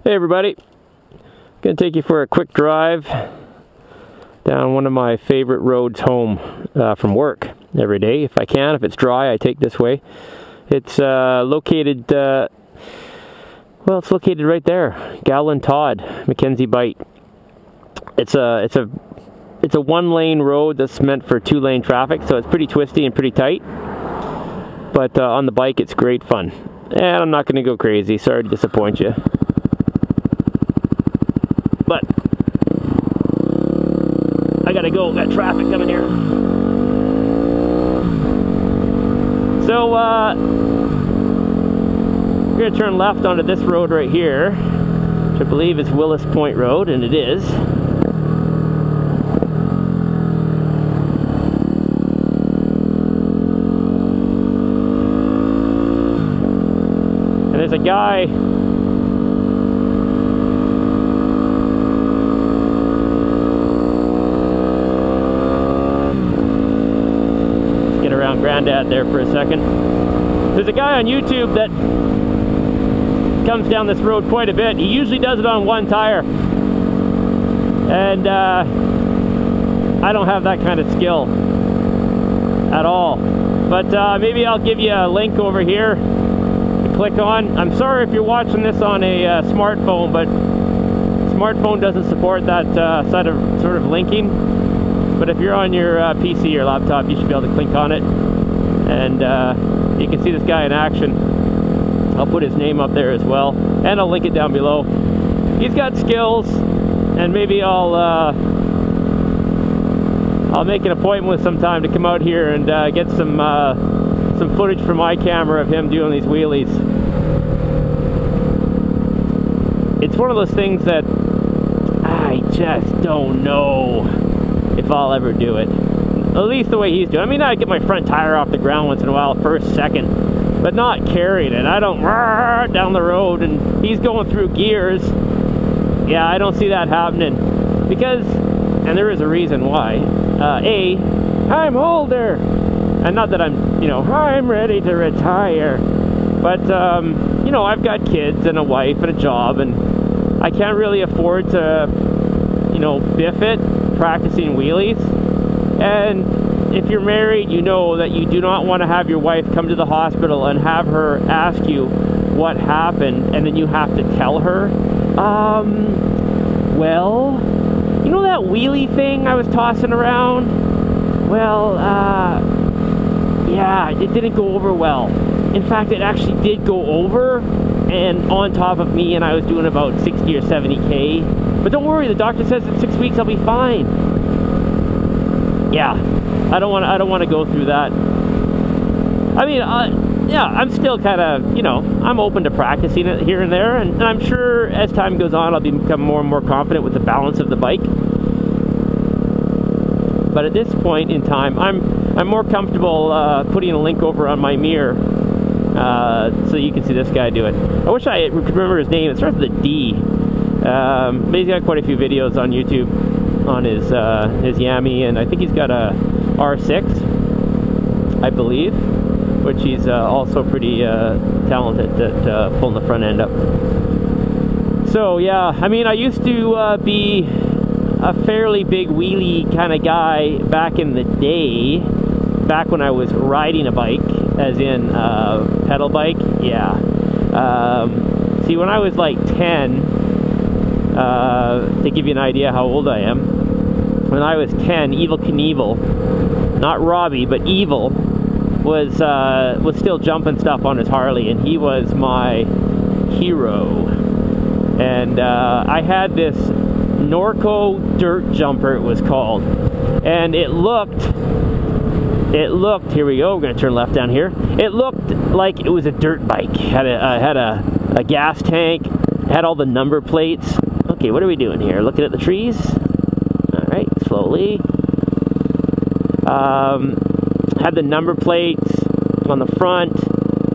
Hey everybody, gonna take you for a quick drive down one of my favorite roads home from work every day. If I can, if it's dry, I take this way. It's located, well, it's located right there, Gowland Todd, Mackenzie Bight. It's a one-lane road that's meant for two-lane traffic, so it's pretty twisty and pretty tight. But on the bike, it's great fun. And I'm not gonna go crazy. Sorry to disappoint you. But I gotta go, got traffic coming here. So we're gonna turn left onto this road right here, which I believe is Willis Point Road, and it is. And there's a guy around Grandad there for a second. There's a guy on YouTube that comes down this road quite a bit. He usually does it on one tire, and I don't have that kind of skill at all. But maybe I'll give you a link over here to click on. I'm sorry if you're watching this on a smartphone, but smartphone doesn't support that sort of linking. But if you're on your PC or laptop, you should be able to click on it, and you can see this guy in action. I'll put his name up there as well, and I'll link it down below. He's got skills, and maybe I'll make an appointment with some time to come out here and get some footage from my camera of him doing these wheelies. It's one of those things that I just don't know if I'll ever do it. At least the way he's doing. I mean, I get my front tire off the ground once in a while, first, second, but not carrying it. I don't down the road, and he's going through gears. Yeah, I don't see that happening. Because, and there is a reason why. A, I'm older. And not that I'm, you know, I'm ready to retire. But, you know, I've got kids and a wife and a job, and I can't really afford to, you know, biff it practicing wheelies. And if you're married, you know that you do not want to have your wife come to the hospital and have her ask you what happened, and then you have to tell her, well, you know that wheelie thing I was tossing around? Well, yeah, it didn't go over well. In fact, it actually did go over and on top of me, and I was doing about 60 or 70K. But don't worry, the doctor says in 6 weeks I'll be fine. Yeah, I don't want to go through that. I mean, yeah, I'm still kind of, you know, I'm open to practicing it here and there, and I'm sure as time goes on, I'll become more and more confident with the balance of the bike. But at this point in time, I'm more comfortable putting a link over on my mirror so you can see this guy do it. I wish I could remember his name. It starts with a D. But he's got quite a few videos on YouTube on his yammy, and I think he's got a R6, I believe, which he's also pretty talented at pulling the front end up. So yeah, I mean, I used to be a fairly big wheelie kind of guy back in the day, back when I was riding a bike, as in pedal bike. Yeah. See, when I was like 10, to give you an idea how old I am, when I was 10, Evel Knievel, not Robbie, but Evil, was still jumping stuff on his Harley, and he was my hero. And I had this Norco dirt jumper, it was called, and it looked, here we go, we're gonna turn left down here. It looked like it was a dirt bike. Had a gas tank, had all the number plates. Okay, what are we doing here? Looking at the trees? Alright, slowly. Had the number plates on the front,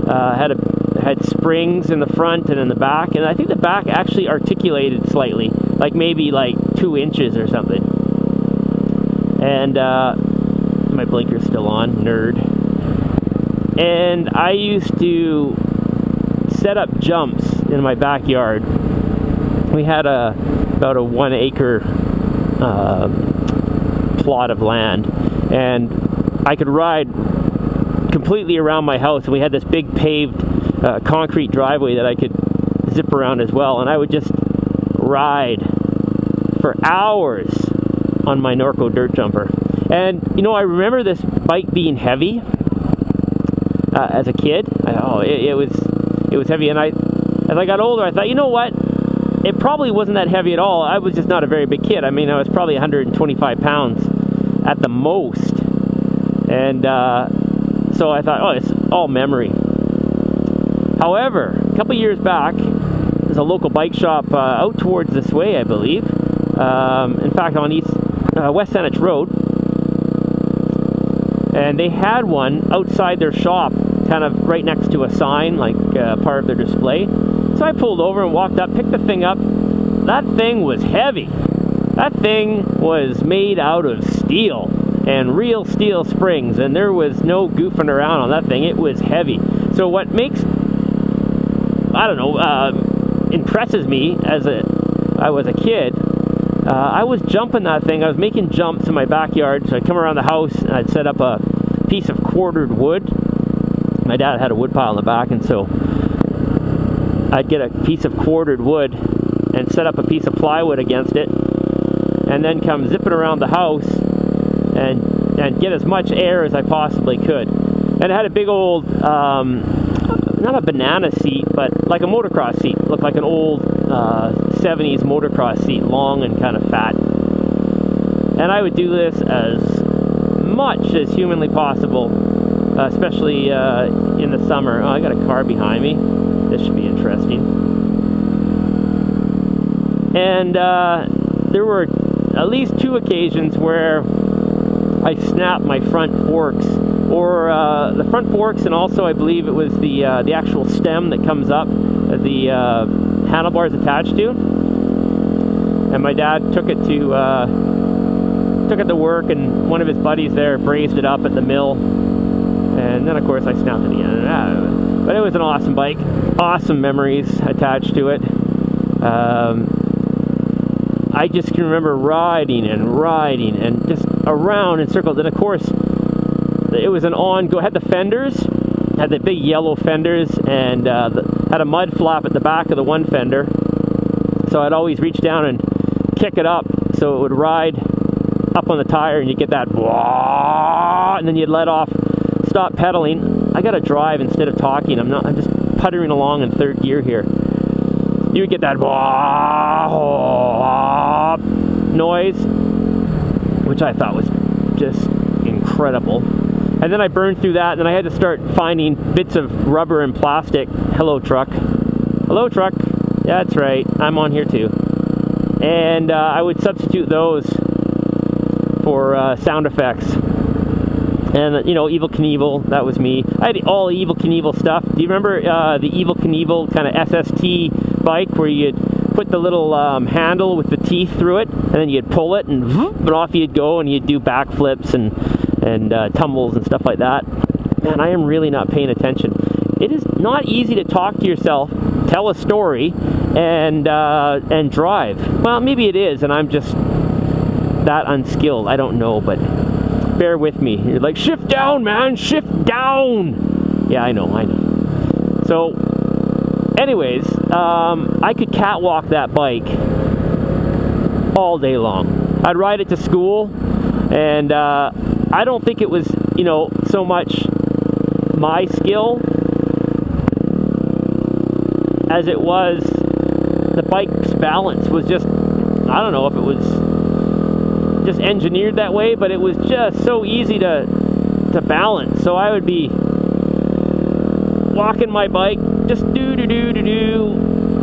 had springs in the front and in the back, and I think the back actually articulated slightly, like maybe like 2 inches or something. And my blinker's still on, nerd. And I used to set up jumps in my backyard we had about a 1 acre plot of land, and I could ride completely around my house, and we had this big paved concrete driveway that I could zip around as well, and I would just ride for hours on my Norco dirt jumper. And you know, I remember this bike being heavy as a kid. It was heavy, and as I got older, I thought, you know what, it probably wasn't that heavy at all. I was just not a very big kid. I mean, I was probably 125 pounds at the most, and so I thought, oh, it's all memory. However, a couple years back, there's a local bike shop out towards this way, I believe. In fact, on West Saanich Road, and they had one outside their shop, kind of right next to a sign, like part of their display. So I pulled over and walked up, picked the thing up. That thing was heavy. That thing was made out of steel, and real steel springs, and there was no goofing around on that thing. It was heavy. So what makes, I don't know, impresses me as I was a kid, I was jumping that thing. I was making jumps in my backyard. So I'd come around the house and I'd set up a piece of quartered wood. My dad had a wood pile in the back, and so I'd get a piece of quartered wood and set up a piece of plywood against it, and then come zipping around the house and get as much air as I possibly could. And it had a big old, not a banana seat, but like a motocross seat. It looked like an old 70s motocross seat, long and kind of fat. And I would do this as much as humanly possible, especially in the summer. Oh, I got a car behind me. This should be interesting. And there were at least 2 occasions where I snapped my front forks, or the front forks, and also I believe it was the actual stem that comes up, the handlebars attached to. And my dad took it to work, and one of his buddies there brazed it up at the mill, and then of course I snapped it again. But it was an awesome bike, awesome memories attached to it. I just can remember riding and just around in circles. And of course, it was an on-go. It had the fenders, had the big yellow fenders, and had a mud flap at the back of the one fender. So I'd always reach down and kick it up so it would ride up on the tire, and you get that wah, and then you'd let off, stop pedaling. I got to drive instead of talking. I'm just puttering along in third gear here. You would get that wah noise, which I thought was just incredible. And then I burned through that, and then I had to start finding bits of rubber and plastic. Hello, truck. Hello, truck. Yeah, that's right. I'm on here too. And I would substitute those for sound effects. And, you know, Evel Knievel, that was me. I had all Evel Knievel stuff. Do you remember the Evel Knievel kind of SST bike where you'd put the little handle with the teeth through it, and then you'd pull it, and off you'd go, and you'd do backflips and tumbles and stuff like that? Man, I am really not paying attention. It is not easy to talk to yourself, tell a story, and drive. Well, maybe it is, and I'm just that unskilled. I don't know, but bear with me. You're like, shift down, man, shift down. Yeah, I know. So, anyways, I could catwalk that bike all day long. I'd ride it to school, and I don't think it was, you know, so much my skill as it was the bike's balance was just, I don't know if it was just engineered that way, but it was just so easy to balance. So I would be walking my bike, just do,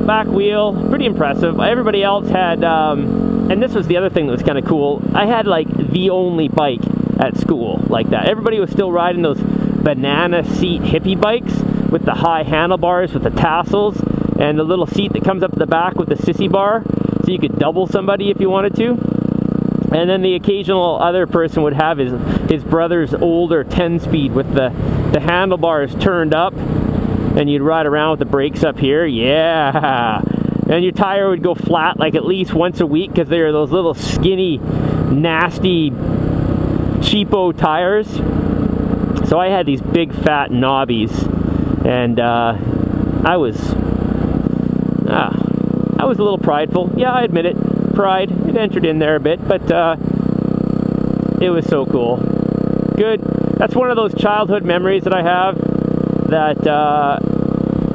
back wheel, pretty impressive. Everybody else had, and this was the other thing that was kind of cool, I had like the only bike at school like that. Everybody was still riding those banana seat hippie bikes with the high handlebars with the tassels and the little seat that comes up the back with the sissy bar, so you could double somebody if you wanted to. And then the occasional other person would have his brother's older 10-speed with the handlebars turned up, and you'd ride around with the brakes up here. Yeah, and your tire would go flat like at least once a week because they were those little skinny, nasty, cheapo tires. So I had these big fat knobbies, and I was a little prideful. Yeah, I admit it. Pride, it entered in there a bit, but it was so cool. Good. That's one of those childhood memories that I have that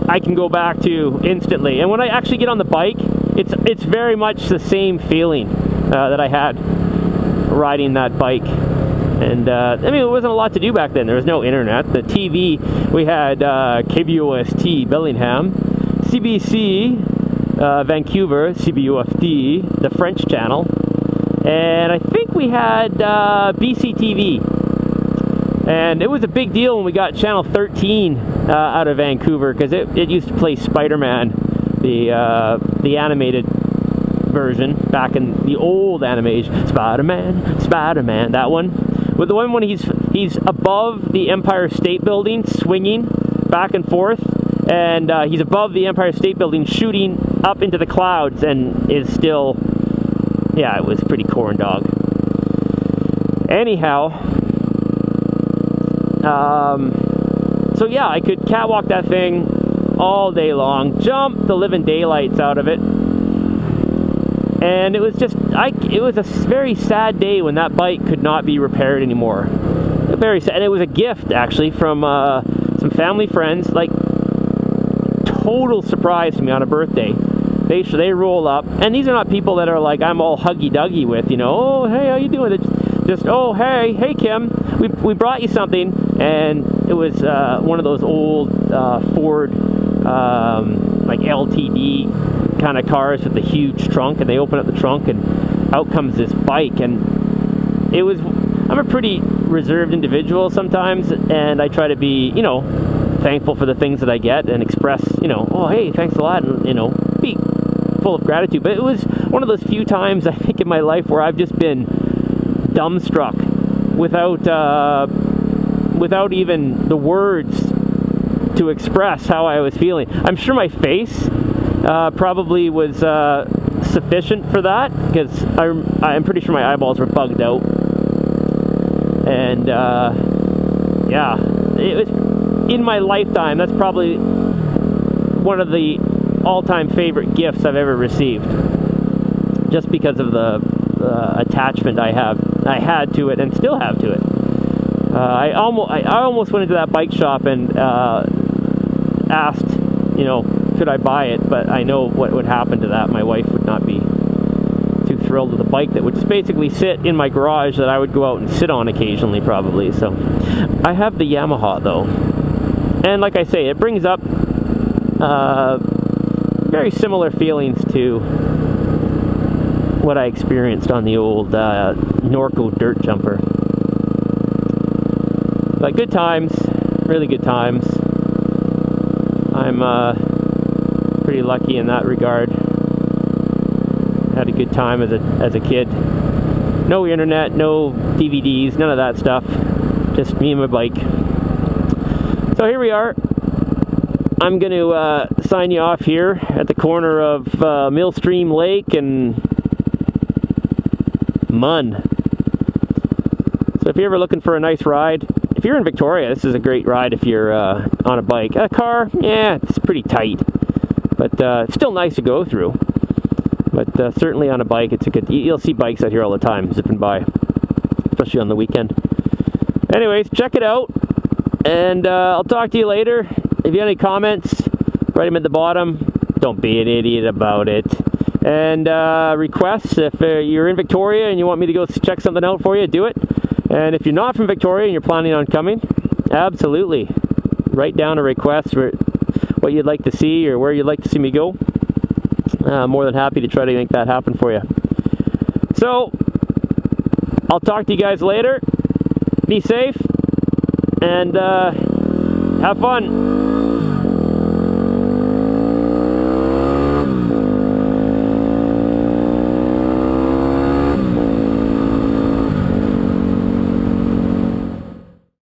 I can go back to instantly. And when I actually get on the bike, it's very much the same feeling that I had riding that bike. And I mean, it wasn't a lot to do back then. There was no internet. The TV, we had KBOST Bellingham, CBC Vancouver, CBUFD, the French channel, and I think we had BCTV. And it was a big deal when we got channel 13 out of Vancouver, because it used to play Spider-Man, the animated version back in the old animation. Spider-Man, that one. With the one when he's above the Empire State Building, swinging back and forth, and he's above the Empire State Building, shooting up into the clouds, and is still, yeah, it was pretty corn dog. Anyhow, so yeah, I could catwalk that thing all day long, jump the living daylights out of it, and it was just, it was a very sad day when that bike could not be repaired anymore. Very sad, and it was a gift actually from some family friends, like total surprise to me on a birthday. They roll up, and these are not people that are like I'm all huggy-duggy with, you know, oh hey, how you doing? It's just, oh hey Kim, we brought you something, and it was one of those old Ford like LTD kind of cars with the huge trunk, and they open up the trunk and out comes this bike. And it was, I'm a pretty reserved individual sometimes, and I try to be, you know, thankful for the things that I get and express, you know, oh hey, thanks a lot, and you know, be full of gratitude. But it was one of those few times I think in my life where I've just been dumbstruck without even the words to express how I was feeling. I'm sure my face probably was sufficient for that, because I'm pretty sure my eyeballs were bugged out. And yeah, it was, in my lifetime, that's probably one of the all-time favorite gifts I've ever received, just because of the attachment I had to it and still have to it. I almost went into that bike shop and asked, you know, could I buy it, but I know what would happen to that. My wife would not be too thrilled with a bike that would just basically sit in my garage that I would go out and sit on occasionally, probably. So I have the Yamaha though, and like I say, it brings up very similar feelings to what I experienced on the old Norco dirt jumper. But good times, really good times. I'm pretty lucky in that regard. Had a good time as a kid. No internet, no DVDs, none of that stuff. Just me and my bike. So here we are. I'm going to sign you off here at the corner of Millstream Lake and Munn. So if you're ever looking for a nice ride, if you're in Victoria, this is a great ride if you're on a bike. A car, yeah, it's pretty tight, but it's still nice to go through. But certainly on a bike, it's a good. You'll see bikes out here all the time, zipping by, especially on the weekend. Anyways, check it out, and I'll talk to you later. If you have any comments, write them at the bottom. Don't be an idiot about it. And requests, if you're in Victoria and you want me to go check something out for you, do it. And if you're not from Victoria and you're planning on coming, absolutely. Write down a request for what you'd like to see or where you'd like to see me go. More than happy to try to make that happen for you. So, I'll talk to you guys later. Be safe and have fun.